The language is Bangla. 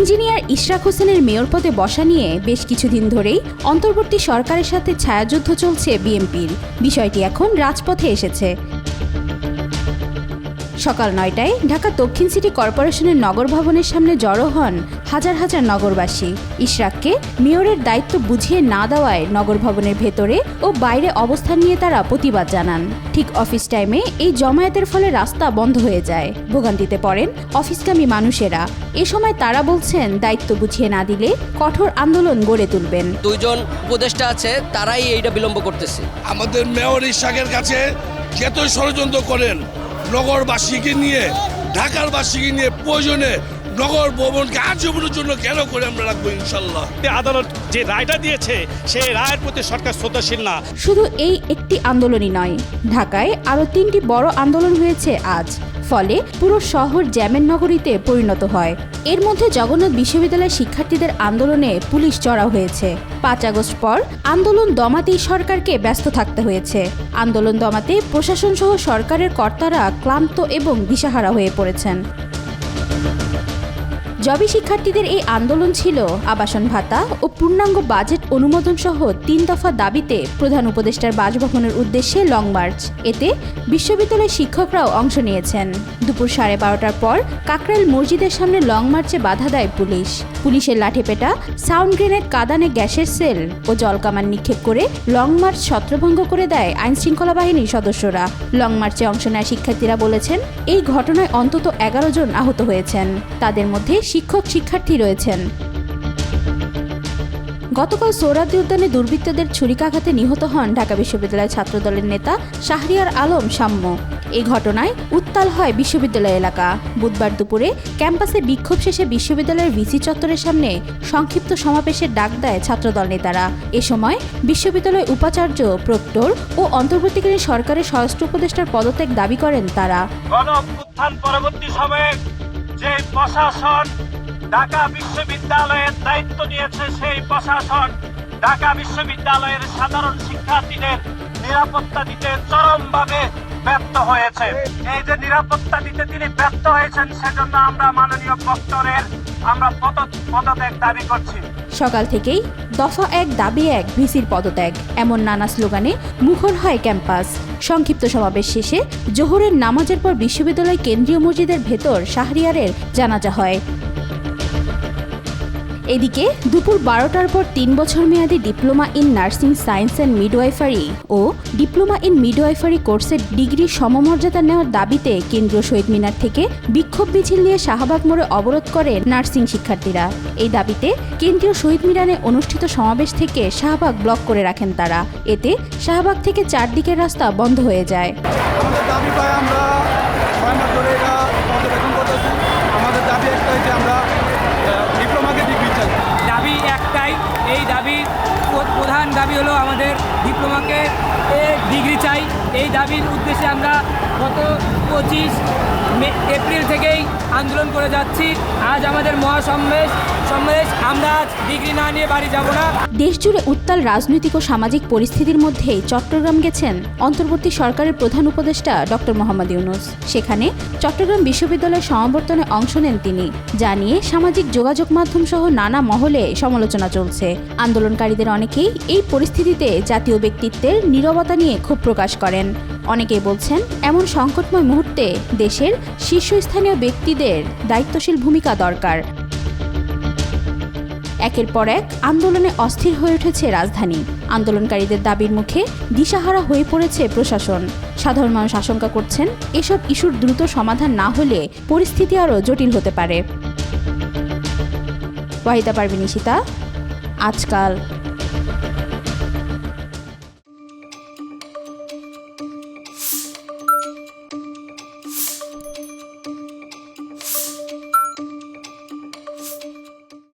ইঞ্জিনিয়ার ইশরাক হোসেনের মেয়র পদে বসা নিয়ে বেশ কিছুদিন ধরেই অন্তর্বর্তী সরকারের সাথে ছায়াযুদ্ধ চলছে বিএনপির। বিষয়টি এখন রাজপথে এসেছে। সকাল ৯টায় ঢাকা দক্ষিণ সিটি কর্পোরেশনের নগর ভবনের সামনে জড়ো হন হাজার হাজার নগরবাসী। ইশরাককে মেয়রের দায়িত্ব বুঝিয়ে না দেওয়ায় নগর ভবনের ভেতরে ও বাইরে অবস্থান নিয়ে তারা প্রতিবাদ জানান। ঠিক অফিস টাইমে এই জমায়েতের ফলে রাস্তা বন্ধ হয়ে যায়। ভোগান্তিতে পড়েন অফিসগামী মানুষেরা। এ সময় তারা বলছেন, দায়িত্ব বুঝিয়ে না দিলে কঠোর আন্দোলন গড়ে তুলবেন। দুইজন উপদেষ্টা আছে, তারাই এইটা বিলম্ব করতেছে। আমাদের মেয়র ইশরাকের কাছে যতই ষড়যন্ত্র করেন, নগরবাসীকে নিয়ে, ঢাকার বাসীকে নিয়ে প্রয়োজনে নগর ভবনকে আজীবনের জন্য কেন করে আমরা রাখবো ইনশাল্লাহ। আদালত যে রায়টা দিয়েছে সেই রায়ের প্রতি সরকার শ্রদ্ধাশীল না। শুধু এই একটি আন্দোলনই নয়, ঢাকায় আরও ৩টি বড় আন্দোলন হয়েছে আজ। ফলে পুরো শহর জ্যামের নগরীতে পরিণত হয়। এর মধ্যে জগন্নাথ বিশ্ববিদ্যালয়ের শিক্ষার্থীদের আন্দোলনে পুলিশ চড়াও হয়েছে। ৫ আগস্ট পর আন্দোলন দমাতেই সরকারকে ব্যস্ত থাকতে হয়েছে। আন্দোলন দমাতে প্রশাসন সহ সরকারের কর্তারা ক্লান্ত এবং দিশাহারা হয়ে পড়েছেন। জবি শিক্ষার্থীদের এই আন্দোলন ছিল আবাসন ভাতা ও পূর্ণাঙ্গ বাজেট অনুমোদন সহ ৩ দফা দাবিতে প্রধান উপদেষ্টার বাসভবনের উদ্দেশ্যে লং মার্চ। এতে বিশ্ববিদ্যালয়ের শিক্ষকরাও অংশ নিয়েছেন। দুপুর 12:30টার পর কাকরাইল মসজিদের সামনে লং মার্চে বাধা দেয় পুলিশ। পুলিশের লাঠিপেটা, সাউন্ড গ্রেনেড, কাঁদানে গ্যাসের সেল ও জলকামান নিক্ষেপ করে লং মার্চ ছত্রভঙ্গ করে দেয় আইনশৃঙ্খলা বাহিনীর সদস্যরা। লং মার্চে অংশ নেয় শিক্ষার্থীরা বলেছেন, এই ঘটনায় অন্তত 11 জন আহত হয়েছেন। তাদের মধ্যে শিক্ষক শিক্ষার্থী রয়েছেন। গতকাল সোহরাওয়ার্দী উদ্যানে দুর্বৃত্তদের ছুরিকাঘাতে নিহত হন ঢাকা বিশ্ববিদ্যালয়ের ছাত্রদলের নেতা শাহরিয়ার আলম সাম্য। এই ঘটনায় উত্তাল হয় বিশ্ববিদ্যালয় এলাকা। বুধবার দুপুরে ক্যাম্পাসে বিক্ষোভ শেষে বিশ্ববিদ্যালয়ের ভিসি চত্বরের সামনে সংক্ষিপ্ত সমাবেশের ডাক দেয় ছাত্রদল নেতারা। এ সময় বিশ্ববিদ্যালয় উপাচার্য, প্রক্টর ও অন্তর্বর্তীকালীন সরকারের স্বরাষ্ট্র উপদেষ্টার পদত্যাগ দাবি করেন তারা। গণঅভ্যুত্থান পরবর্তী সময়ে যে প্রশাসন ঢাকা বিশ্ববিদ্যালয়ের দায়িত্ব নিয়েছে, সেই প্রশাসন ঢাকা বিশ্ববিদ্যালয়ের সাধারণ শিক্ষার্থীদের নিরাপত্তা দিতে চরমভাবে ব্যর্থ হয়েছে। এই যে নিরাপত্তা দিতে তিনি ব্যর্থ হয়েছেন, সেজন্য আমরা মাননীয় প্রক্টরের পদত্যাগ দাবি করছি। সকাল থেকেই দফা ১ দাবি ১ ভিসির পদত্যাগ এমন নানা স্লোগানে মুখর হয় ক্যাম্পাস। সংক্ষিপ্ত সমাবেশ শেষে জোহরের নামাজের পর বিশ্ববিদ্যালয় কেন্দ্রীয় মসজিদের ভেতর শাহরিয়ারের জানাজা হয়। এদিকে দুপুর 12টার পর ৩ বছর মেয়াদী diploma in nursing science and midwifery ও ডিপ্লোমা ইন মিডওয়াইফারি কোর্সের ডিগ্রি সমমর্যাদা নেওয়ার দাবিতে কেন্দ্রীয় শহীদ মিনার থেকে বিক্ষোভ মিছিল নিয়ে শাহবাগ মোড়ে অবরোধ করে নার্সিং শিক্ষার্থীরা। এই দাবিতে কেন্দ্রীয় শহীদ মিনারে অনুষ্ঠিত সমাবেশ থেকে শাহবাগ ব্লক করে রাখেন তারা। এতে শাহবাগ থেকে চারদিকের রাস্তা বন্ধ হয়ে যায়। আমাদের দাবি পাই, আমরা আমাদের দাবি একটাই যে আমরা ডিপ্লোমাকে ডিগ্রি চাই। দাবি একটাই, এই দাবির প্রধান দাবি হলো আমাদের ডিপ্লোমাকে ডিগ্রি চাই। এই দাবির উদ্দেশ্যে আমরা গত 25 এপ্রিল থেকেই আন্দোলন করে যাচ্ছি। আজ আমাদের মহাসমাবেশ, আমরা আজ ডিগ্রি না নিয়ে বাড়ি যাব না। দেশজুড়ে উত্তাল রাজনৈতিক ও সামাজিক পরিস্থিতির মধ্যেই চট্টগ্রাম গেছেন অন্তর্বর্তী সরকারের প্রধান উপদেষ্টা ডক্টর মোহাম্মদ ইউনূস। সেখানে চট্টগ্রাম বিশ্ববিদ্যালয়ের সমাবর্তনে অংশ নেন তিনি। যা নিয়ে সামাজিক যোগাযোগ মাধ্যম সহ নানা মহলে সমালোচনা চলছে। আন্দোলনকারীদের অনেকেই এই পরিস্থিতিতে জাতীয় ব্যক্তিত্বের নীরবতা নিয়ে ক্ষোভ প্রকাশ করেন। অনেকেই বলছেন, এমন সংকটময় মুহূর্তে দেশের শীর্ষস্থানীয় ব্যক্তিদের দায়িত্বশীল ভূমিকা দরকার। একের পর এক আন্দোলনে অস্থির হয়ে উঠেছে রাজধানী। আন্দোলনকারীদের দাবির মুখে দিশাহারা হয়ে পড়েছে প্রশাসন। সাধারণ মানুষ আশঙ্কা করছেন, এসব ইস্যুর দ্রুত সমাধান না হলে পরিস্থিতি আরও জটিল হতে পারে। ওয়াহিদা পারভিন, আজকাল।